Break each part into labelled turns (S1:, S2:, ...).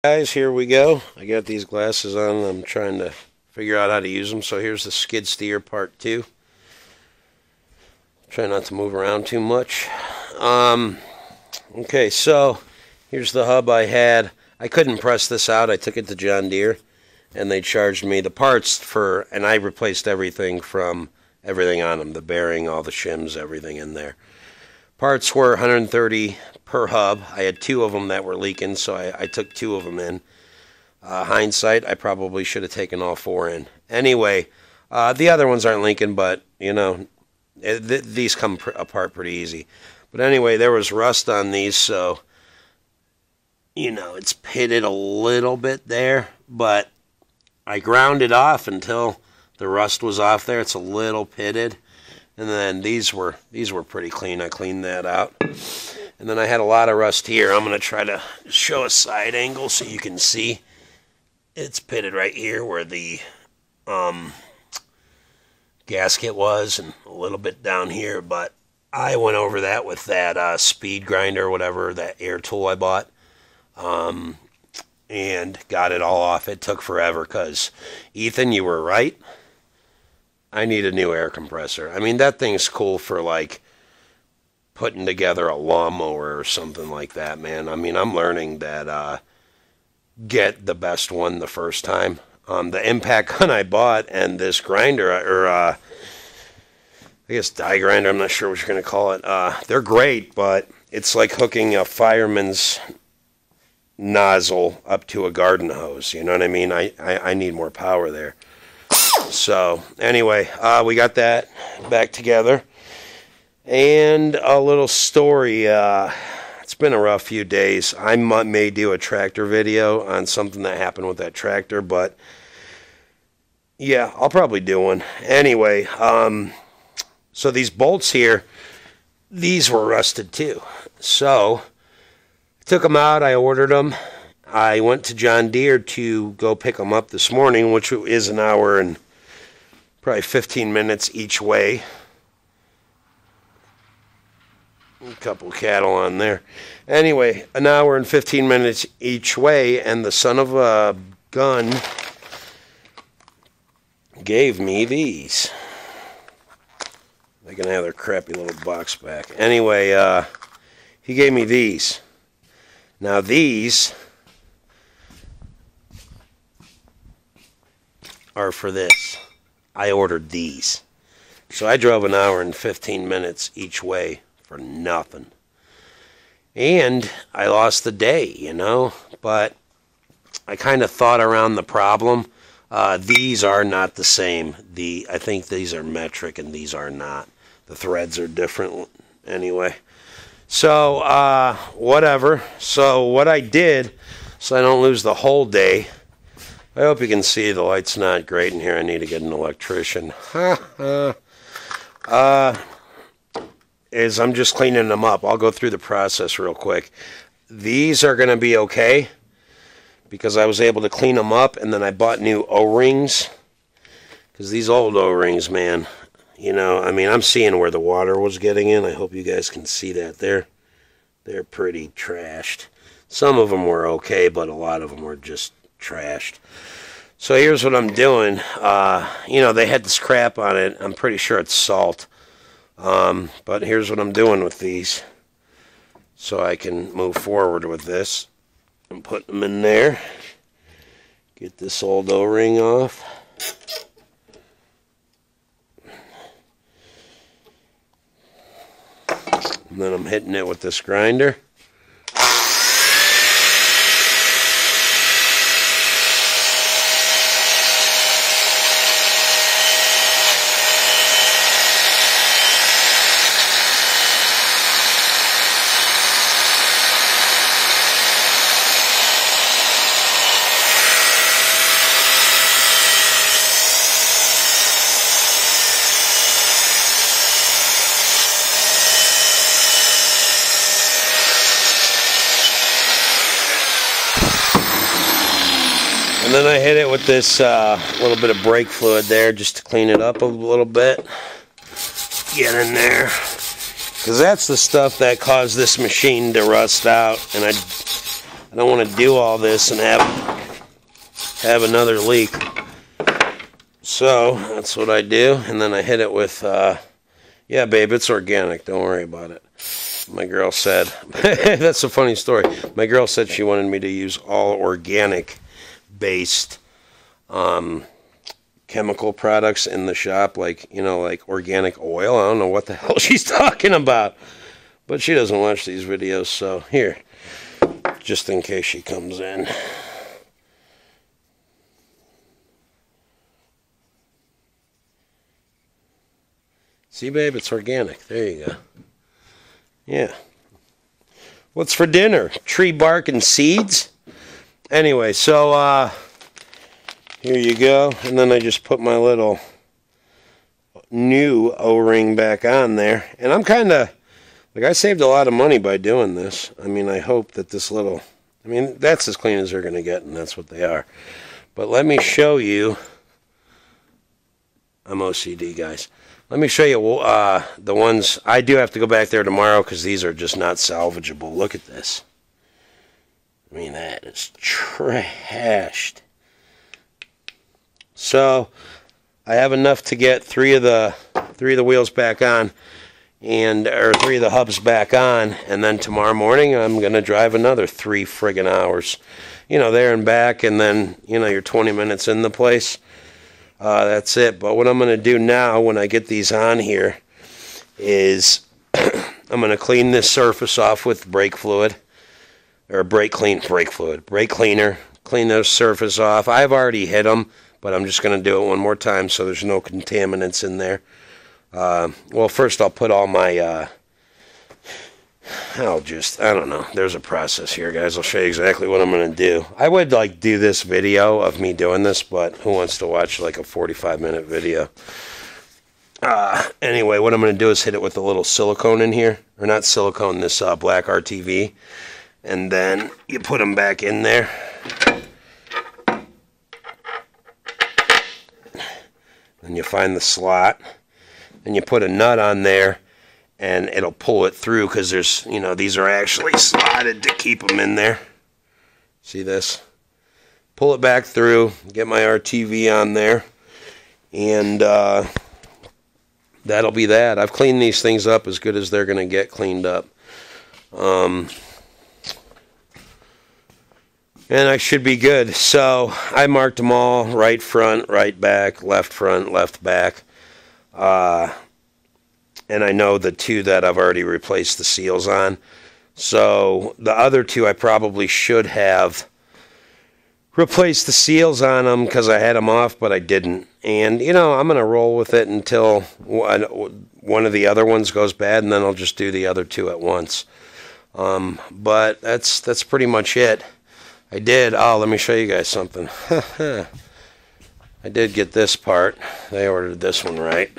S1: Guys, here we go. I got these glasses on. I'm trying to figure out how to use them. So here's the skid steer part 2. Try not to move around too much. Okay, so here's the hub I had. I couldn't press this out. I took it to John Deere, and they charged me the parts for, and I replaced everything on them, the bearing, all the shims, everything in there. Parts were $130 per hub. I had 2 of them that were leaking, so I took 2 of them in. Hindsight, I probably should have taken all 4 in. Anyway, the other ones aren't leaking, but, you know, these come apart pretty easy. But anyway, there was rust on these, so, you know, it's pitted a little bit there, but I ground it off until the rust was off there. It's a little pitted. And then these were pretty clean. I cleaned that out. And then I had a lot of rust here. I'm going to try to show a side angle so you can see. It's pitted right here where the gasket was, and a little bit down here. But I went over that with that speed grinder or whatever, that air tool I bought. And got it all off. It took forever because, Ethan, you were right. I need a new air compressor. I mean, that thing's cool for, like, putting together a lawnmower or something like that, man. I mean, I'm learning that get the best one the first time. The impact gun I bought and this grinder, or I guess die grinder, I'm not sure what you're going to call it. They're great, but it's like hooking a fireman's nozzle up to a garden hose. You know what I mean? I need more power there. So, anyway, we got that back together. And a little story. It's been a rough few days. I may do a tractor video on something that happened with that tractor, but yeah, I'll probably do one. Anyway, so these bolts here, these were rusted too. So, I took them out. I ordered them. I went to John Deere to go pick them up this morning, which is an hour and probably 15 minutes each way. A couple cattle on there. Anyway, an hour and 15 minutes each way, and the son of a gun gave me these. They can have their crappy little box back. Anyway, he gave me these. Now these are for this. I ordered these. So I drove an hour and 15 minutes each way for nothing. And I lost the day, you know. But I kind of thought around the problem. These are not the same. I think these are metric and these are not. The threads are different anyway. So, whatever. So what I did, so I don't lose the whole day, I hope you can see the light's not great in here. I need to get an electrician. Is I'm just cleaning them up. I'll go through the process real quick. These are going to be okay because I was able to clean them up, and then I bought new O-rings. Because these old O-rings, man, you know, I mean, I'm seeing where the water was getting in. I hope you guys can see that there. They're pretty trashed. Some of them were okay, but a lot of them were just trashed. So here's what I'm doing. You know, they had this crap on it. I'm pretty sure it's salt. But here's what I'm doing with these. So I can move forward with this. I'm putting them in there. Get this old O-ring off. And then I'm hitting it with this grinder. And then I hit it with this little bit of brake fluid there just to clean it up a little bit. Get in there. Because that's the stuff that caused this machine to rust out. And I don't want to do all this and have another leak. So that's what I do, and then I hit it with, yeah, babe, it's organic. Don't worry about it. My girl said, that's a funny story. My girl said she wanted me to use all organic-based chemical products in the shop, like, you know, like organic oil. I don't know what the hell she's talking about, but she doesn't watch these videos, so here, just in case she comes in. See, babe, it's organic. There you go. Yeah. What's for dinner? Tree bark and seeds? Anyway, so here you go. And then I just put my little new O-ring back on there. And I'm kind of, like, I saved a lot of money by doing this. I mean, I hope that this little, I mean, that's as clean as they're going to get, and that's what they are. But let me show you. I'm OCD, guys. Let me show you the ones. I do have to go back there tomorrow because these are just not salvageable. Look at this. I mean, that is trashed. So I have enough to get three of the wheels back on, or three of the hubs back on, and then tomorrow morning I'm gonna drive another 3 friggin' hours, you know, there and back, and then, you know, you're 20 minutes in the place. That's it. But what I'm going to do now when I get these on here is I'm going to clean this surface off with brake fluid, or brake cleaner. Clean those surface off. I've already hit them, but I'm just going to do it one more time so there's no contaminants in there. Well, first I'll put all my, I don't know. There's a process here, guys. I'll show you exactly what I'm going to do. I would, like, do this video of me doing this, but who wants to watch, like, a 45-minute video? Anyway, what I'm going to do is hit it with a little silicone in here. Or not silicone, this black RTV. And then you put them back in there. Then you find the slot. And you put a nut on there. And it'll pull it through because there's, you know, these are actually slotted to keep them in there. See this? Pull it back through, get my RTV on there, and that'll be that. I've cleaned these things up as good as they're going to get cleaned up. And I should be good. So I marked them all: right front, right back, left front, left back. And I know the 2 that I've already replaced the seals on. So the other 2 I probably should have replaced the seals on them because I had them off, but I didn't. And, you know, I'm going to roll with it until one of the other ones goes bad, and then I'll just do the other 2 at once. But that's pretty much it. I did. Oh, let me show you guys something. I did get this part. They ordered this one right.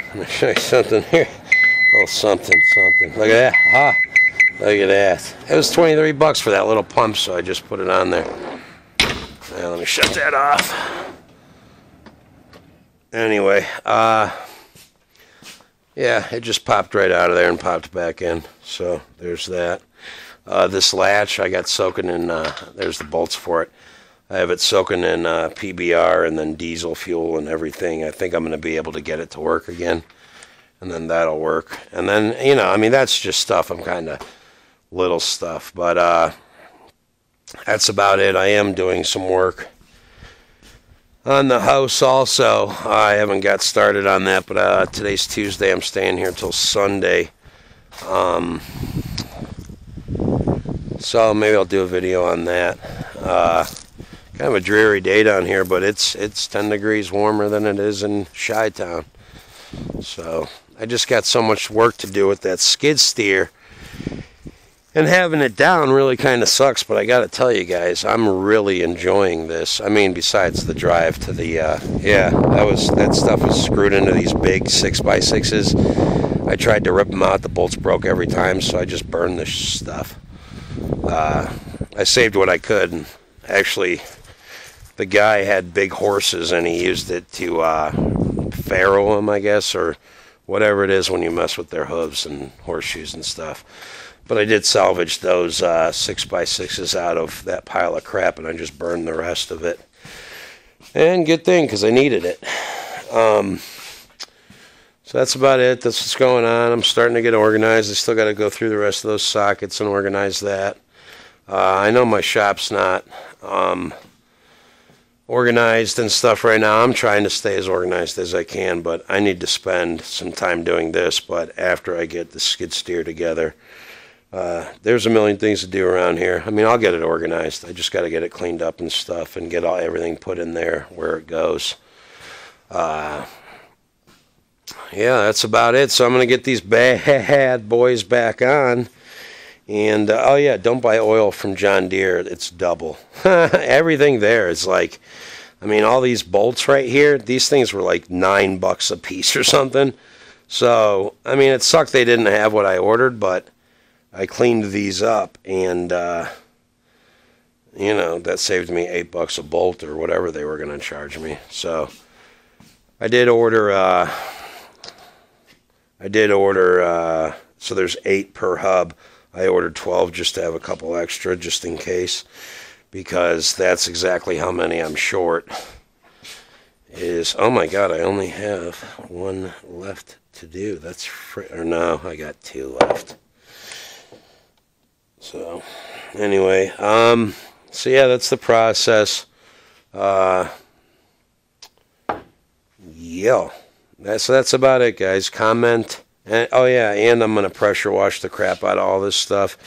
S1: Let me show you something here. Oh, something. Look at that. Ah, look at that. It was $23 for that little pump, so I just put it on there. Now, let me shut that off. Anyway, yeah, it just popped right out of there and popped back in. So there's that. This latch I got soaking in, there's the bolts for it. I have it soaking in PBR and then diesel fuel and everything. I think I'm going to be able to get it to work again. And then that'll work. And then, you know, I mean, that's just stuff. I'm kind of little stuff. But that's about it. I am doing some work on the house also. I haven't got started on that, but today's Tuesday. I'm staying here till Sunday. So maybe I'll do a video on that. Kind of a dreary day down here, but it's 10 degrees warmer than it is in Chi-Town. So I just got so much work to do with that skid steer. And having it down really kind of sucks, but I got to tell you guys, I'm really enjoying this. I mean, besides the drive to the, yeah, that stuff was screwed into these big 6x6s. I tried to rip them out. The bolts broke every time, so I just burned this stuff. I saved what I could, and actually, the guy had big horses, and he used it to farrow them, I guess, or whatever it is when you mess with their hooves and horseshoes and stuff. But I did salvage those 6x6s out of that pile of crap, and I just burned the rest of it. And good thing, because I needed it. So that's about it. That's what's going on. I'm starting to get organized. I still got to go through the rest of those sockets and organize that. I know my shop's not organized and stuff right now. I'm trying to stay as organized as I can, but I need to spend some time doing this. But after I get the skid steer together, there's a million things to do around here. I mean, I'll get it organized. I just got to get it cleaned up and stuff and get everything put in there where it goes. Yeah, that's about it. So I'm going to get these bad boys back on. And, oh yeah, don't buy oil from John Deere. It's double. Everything there is like, I mean, all these bolts right here, these things were like $9 a piece or something. So, I mean, it sucked they didn't have what I ordered, but I cleaned these up, and, you know, that saved me $8 a bolt or whatever they were going to charge me. So, I did order, so there's 8 per hub. I ordered 12 just to have a couple extra, just in case, because that's exactly how many I'm short. Oh my God, I only have 1 left to do. That's or no, I got 2 left. So, anyway, so yeah, that's the process. Yeah, so that's about it, guys. Comment. And, oh yeah, and I'm going to pressure wash the crap out of all this stuff.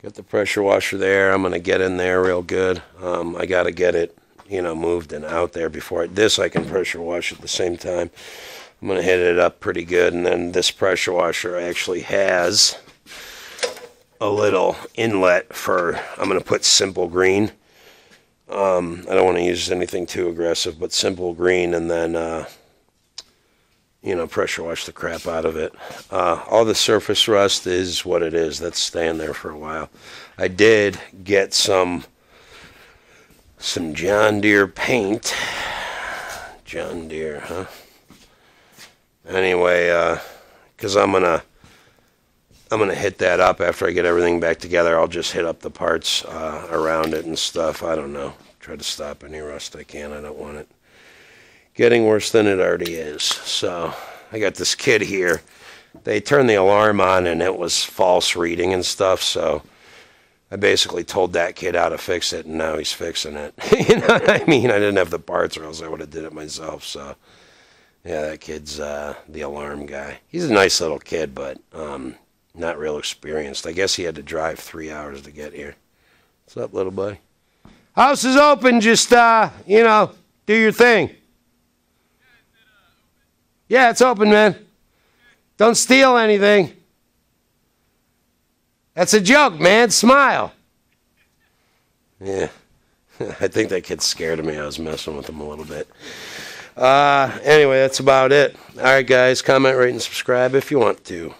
S1: Got the pressure washer there. I'm going to get in there real good. I got to get it, you know, moved and out there before this I can pressure wash at the same time. I'm going to hit it up pretty good, and then this pressure washer actually has a little inlet for, I'm going to put simple green. I don't want to use anything too aggressive, but simple green, and then you know, pressure wash the crap out of it. All the surface rust is what it is. That's staying there for a while. I did get some John Deere paint. John Deere, huh? Anyway, because I'm gonna hit that up after I get everything back together. I'll just hit up the parts around it and stuff. I don't know. Try to stop any rust I can. I don't want it getting worse than it already is. So I got this kid here. They turned the alarm on and it was false reading and stuff. So I basically told that kid how to fix it, and now he's fixing it. You know what I mean? I didn't have the parts, or else I would have did it myself. So yeah, that kid's the alarm guy. He's a nice little kid, but not real experienced. I guess he had to drive 3 hours to get here. What's up, little buddy? House is open. Just you know, do your thing. Yeah, it's open, man. Don't steal anything. That's a joke, man. Smile. Yeah. I think that kid's scared of me. I was messing with him a little bit. Anyway, that's about it. All right, guys. Comment, rate, and subscribe if you want to.